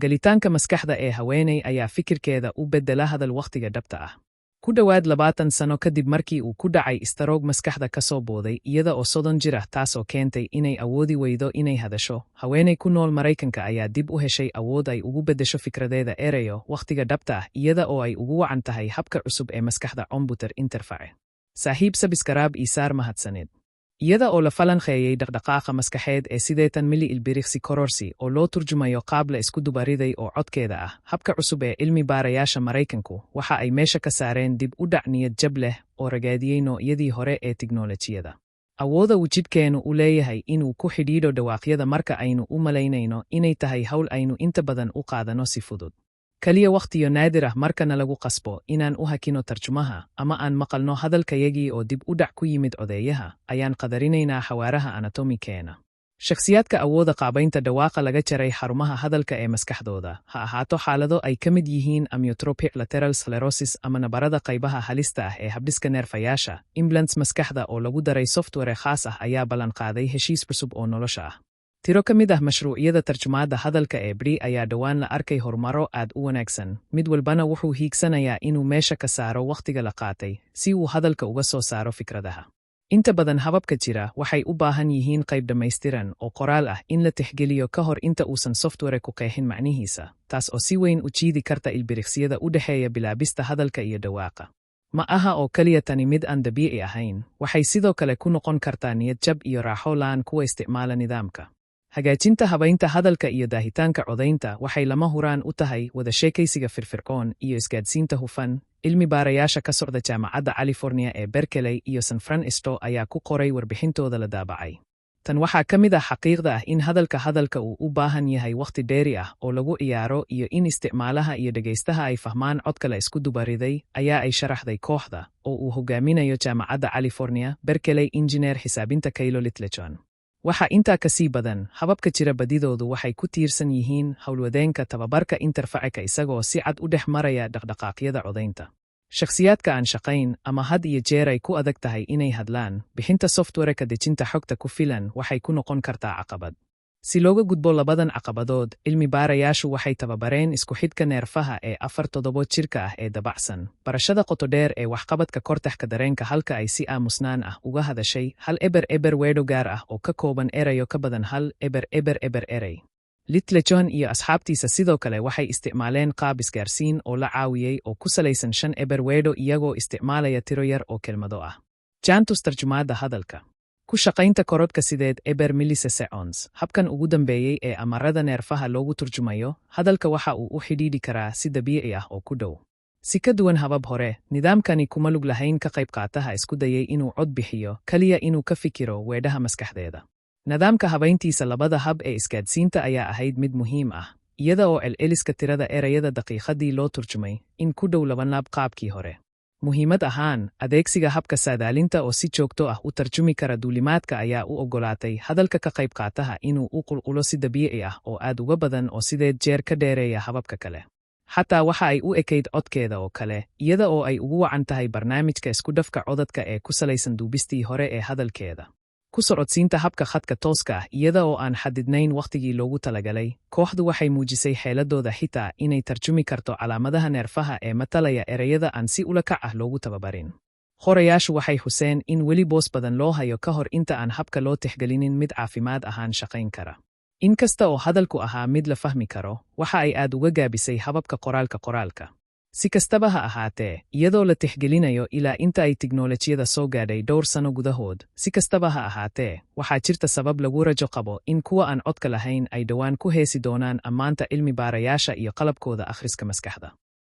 Galitaanka maskaxda ee haweeney ayaa fikirkeeda u beddela hadal wakhtiga dhabta ah. Ku dhowaad 20 sano kadib markii uu ku dhacay istaroog maskaxda ka soo booday iyada oo 30 jir ah taasoo keentay inay awoodi weydo inay hadasho, haweeney ku nool Maraykanka ayaa dib u heshay awood ay ugu beddesho fikradeeda erayo wakhtiga dhabta ah iyada oo ay ugu wacan tahay habka cusub ee maskaxda computer interface. Saaxiib sabskaraab isaar mahadsanid. Iyada oo la falanqeeyay dhaqdhaqaaqa maskaxeed ee 80 mililbiriqsi kororsi oo loo turjumayo qaab la isku dubariday oo codkeeda ah, habka cusub ee cilmi baarayaasha Maraykanku waxa ay meesha ka saareen dib u dhac niyad jab leh oo ragaadiyey noocyadii hore ee tiknoolajiyada. Awooda uu jidhkeenu u leeyahay inuu ku xidhiidho dhawaaqyada marka aynu u malaynayno inay tahay hawl aynu inta badan u qaadano si fudud. Kaliya wakhtiyo naadir ah markana lagu qasbo inaan u hakino tarjumaha ama aan maqalno hadalkayagii oo dib u dhac ku yimid codeeyaha, ayaan qadarinaynaa xawaaraha anatomikeena. Shakhsiyaadka awooda qaabaynta dhawaaqa laga jaray xarumaha hadalka ee maskaxdooda, ha ahaato xaalado ay ka mid yihiin amyotrophic lateral sclerosis ama nabarada qaybaha halista ah ee habdhiska neerfayaasha, implants maskaxda oo lagu daray software khaas ah ayaa ballan qaaday heshiis cusub oo nolosha ah. Tiro ka mid ah mashruucyada tarjumaadda hadalka ee BRI ayaa dhowaan la arkay horumaro aad u wanaagsan, mid walbana wuxuu hiigsanayaa inuu meesha ka saaro wakhtiga la qaatay si uu hadalka uga soo saaro fikradaha. Inta badan hababka jira waxay u baahan yihiin qayb dhammaystiran oo qoraal ah in la tixgeliyo ka hor inta uusan software ku qeexin macnihiisa, taas oo si weyn u jiidi karta ilbiriqsiyada u dhexeeya bilaabista hadalka iyo dhawaaqa. Ma aha oo kaliya tani mid aan dabiici ahayn, waxay sidoo kale ku noqon kartaa niyad jab iyo raaxo la'aan kuwa isticmaala nidaamka. Hagaajinta habaynta hadalka iyo daahitaanka codaynta waxay lama huraan u tahay wada sheekaysiga firfircoon iyo isgaadhsiinta hufan. Cilmi baarayaasha ka socda Jaamacadda California ee Berkeley iyo San Francisco ayaa ku qoray warbixintooda la daabacay. Tan waxaa ka mid ah xaqiiqda ah in hadalka uu u baahan yahay wakhti dheeri ah oo lagu ciyaaro iyo in isticmaalaha iyo dhegaystaha ay fahmaan codka la isku dubariday, ayaa ay sharaxday kooxda oo uu hogaaminayo Jaamacadda California Berkeley injineer xisaabinta Kaylo Littlejohn. Waxa intaa ka sii badan, hababka jira badidoodu waxay ku tiirsan yihiin howlwadeenka tababarka interfaceka isagoo si cad u dhex maraya dhaqdhaqaaqyada codaynta. Shakhsiyaadka aan shaqayn ama had iyo jeer ay ku adag tahay inay hadlaan, bixinta software-ka dejinta xogta ku filan waxay ku noqon kartaa caqabad. Si looga gudbo labadan caqabadood, cilmi baarayaashu waxay tababareen isku xidhka neerfaha ee 4 toddobood jirka ah ee dabacsan, barashada qoto dheer ee waxqabadka kortaxka dareenka halka ay si aamusnaan ah uga hadashay hal eber weedho gaar ah oo ka kooban erayo ka badan hal eber erey. Littlejohn iyo asxaabtiisa sidoo kale waxay isticmaaleen qaab isgaarsiin oo la caawiyey oo ku salaysan 5 eber weedho iyagoo isticmaalaya tiro yar oo kelmado ah. Jaantus tarjumaadda hadalka. Ku shaqaynta korodhka sideed eber milliseconds, habkan ugu dambeeyey ee amarada neerfaha loogu turjumayo, hadalka waxa uu u xidhiidhi karaa si dabiici ah oo ku dhow. Si ka duwan habab hore, nidaamkani kuma lug lahayn ka qayb qaataha isku dayay inuu cod bixiyo, kaliya inuu ka fikiro weedhaha maskaxdeeda. Nidaamka habayntiisa labada hab ee isgaadhsiinta ayaa ahayd mid muhiim ah, iyada oo celceliska tirada erayada daqiiqadii loo turjumay in ku dhow 2 laab qaabkii hore. Muhiimad ahaan, adeegsiga habka saadaalinta oo si joogto ah u tarjumi kara duulimaadka ayaa u oggolaatay hadalka ka qayb qaataha inuu u qulqulo si dabiici ah oo aad uga badan oo 8 jeer ka dheereeya hababka kale. Xataa waxa ay u ekayd codkeeda oo kale, iyada oo ay ugu wacan tahay barnaamijka isku dhafka codadka ee ku salaysan duubistii hore ee hadalkeeda. Ku socodsiinta habka khadka tooska ah iyada oo aan xadidnayn wakhtigii loogu talagalay, kooxdu waxay muujisay xeeladooda xitaa inay tarjumi karto calaamadaha neerfaha ee matalaya erayada aan si ula kac ah loogu tababarin. Qorayaashu waxay xuseen in weli boos badan loo hayo ka hor inta aan habka loo tixgelinin mid caafimaad ahaan shaqayn kara. Inkasta oo hadalku ahaa mid la fahmi karo, waxa ay aad uga gaabisay hababka qoraalka. Si kastaba ha ahaatee, iyadoo la tixgelinayo ilaa inta ay tiknoolajiyada soo gaadhay dhowr sano gudahood, si kastaba ha ahaatee, waxaa jirta sabab lagu rajo qabo in kuwa aan codka lahayn ay dhowaan ku heesi doonaan ammaanta cilmi baarayaasha iyo qalabkooda akhriska maskaxda.